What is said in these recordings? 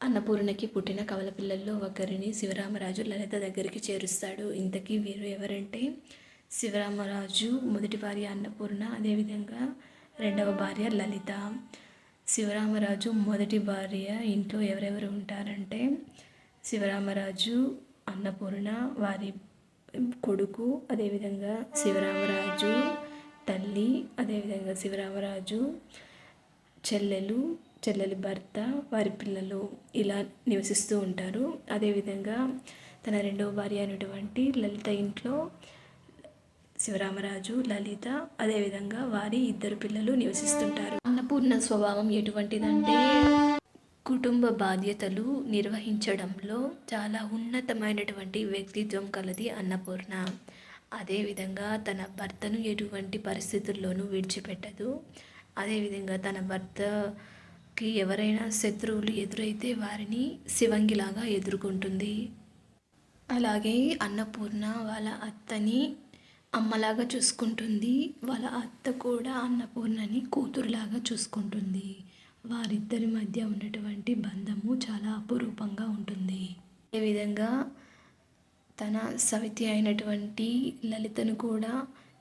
అన్నపూర్ణకి పుట్టిన కవల పిల్లల్లో ఒకరిని శివరామరాజు లలిత దగ్గరికి చేరుస్తాడు. ఇంతకీ వీరు ఎవరంటే శివరామరాజు మొదటి భార్య అన్నపూర్ణ, అదేవిధంగా రెండవ భార్య లలిత. శివరామరాజు మొదటి భార్య ఇంట్లో ఎవరెవరు ఉంటారంటే శివరామరాజు, అన్నపూర్ణ, వారి కొడుకు, అదేవిధంగా శివరామరాజు తల్లి, అదేవిధంగా శివరామరాజు చెల్లెలి భర్త, వారి పిల్లలు ఇలా నివసిస్తూ ఉంటారు. అదేవిధంగా తన రెండవ భార్య అయినటువంటి లలిత ఇంట్లో శివరామరాజు, లలిత, అదేవిధంగా వారి ఇద్దరు పిల్లలు నివసిస్తుంటారు. అన్నపూర్ణ స్వభావం ఎటువంటిదంటే కుటుంబ బాధ్యతలు నిర్వహించడంలో చాలా ఉన్నతమైనటువంటి వ్యక్తిత్వం కలది అన్నపూర్ణ. అదేవిధంగా తన భర్తను ఎటువంటి పరిస్థితుల్లోనూ విడిచిపెట్టదు. అదేవిధంగా తన భర్తకి ఎవరైనా శత్రువులు ఎదురైతే వారిని శివంగిలాగా ఎదుర్కొంటుంది. అలాగే అన్నపూర్ణ వాళ్ళ అత్తని అమ్మలాగా చూసుకుంటుంది. వాళ్ళ అత్త కూడా అన్నపూర్ణని కూతురులాగా చూసుకుంటుంది. వారిద్దరి మధ్య ఉన్నటువంటి బంధము చాలా అపురూపంగా ఉంటుంది. అదేవిధంగా తన సవితి అయినటువంటి లలితను కూడా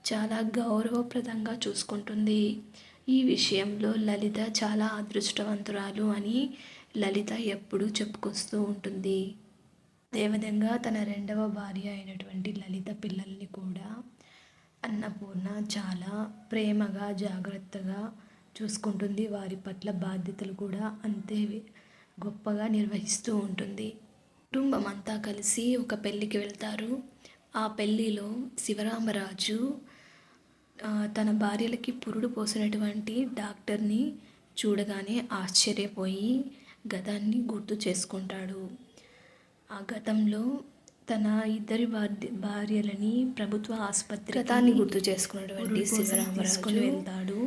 చాలా గౌరవప్రదంగా చూసుకుంటుంది. ఈ విషయంలో లలిత చాలా అదృష్టవంతురాలు అని లలిత ఎప్పుడూ చెప్పుకొస్తూ ఉంటుంది. అదేవిధంగా తన రెండవ భార్య అయినటువంటి లలిత పిల్లల్ని కూడా అన్నపూర్ణ చాలా ప్రేమగా జాగ్రత్తగా చూసుకుంటుంది. వారి పట్ల బాధ్యతలు కూడా అంతే గొప్పగా నిర్వహిస్తూ ఉంటుంది. కుటుంబం అంతా కలిసి ఒక పెళ్ళికి వెళ్తారు. ఆ పెళ్ళిలో శివరామరాజు తన భార్యలకి పురుడు పోసినటువంటి డాక్టర్ని చూడగానే ఆశ్చర్యపోయి గతాన్ని గుర్తు చేసుకుంటాడు. ఆ గతంలో తన ఇద్దరి భార్యలని ప్రభుత్వ ఆసుపత్రి గతాన్ని గుర్తు చేసుకున్నటువంటి శివరామరాజు వెళ్తాడు.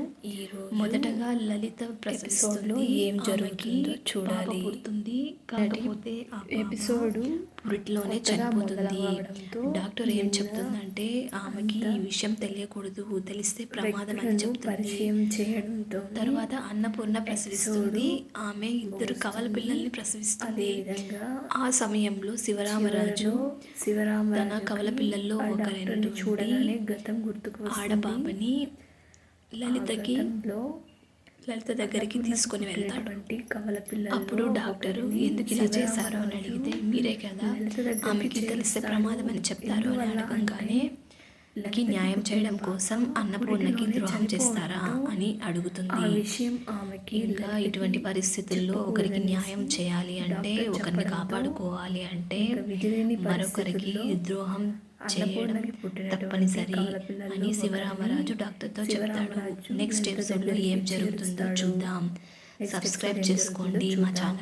మొదటగా లలిత ఎపిసోడ్లో ఏం జరుగుతుందో చూడాలి. కాకపోతే ఎపిసోడ్ పురిట్లోనే చనిపోతుంది. డాక్టర్ ఏం చెప్తుందంటే ఆమెకి ఈ విషయం తెలియకూడదు, తెలిస్తే ప్రమాదం అని చెప్తుంది. తర్వాత అన్నపూర్ణ ప్రసవిస్తుంది. ఆమె ఇద్దరు కవల పిల్లల్ని ప్రసవిస్తుంది. ఆ సమయంలో శివరామరాజు తన కవల పిల్లల్లో ఒకరైన చూడగానే గతం గుర్తుకు ఆడపాపని లలిత దగ్గరికి తీసుకొని వెళ్తాడు. అప్పుడు డాక్టరు ఎందుకు ఇలా చేశారు అని అడిగితే మీరే కదా ఆమెకి తెలిస్తే ప్రమాదం అని చెప్తారు అని అడగంగానే న్యాయం చేయడం కోసం అన్నపూర్ణకి ద్రోహం చేస్తారా అని అడుగుతుంది. ఇంకా ఇటువంటి పరిస్థితుల్లో ఒకరికి న్యాయం చేయాలి అంటే, ఒకరిని కాపాడుకోవాలి అంటే మరొకరికి ద్రోహం చేయడం తప్పనిసరి అని శివరామరాజు డాక్టర్తో చెప్తాడు. నెక్స్ట్ ఎపిసోడ్లో ఏం జరుగుతుందో చూద్దాం. సబ్స్క్రైబ్ చేసుకోండి మా ఛానల్.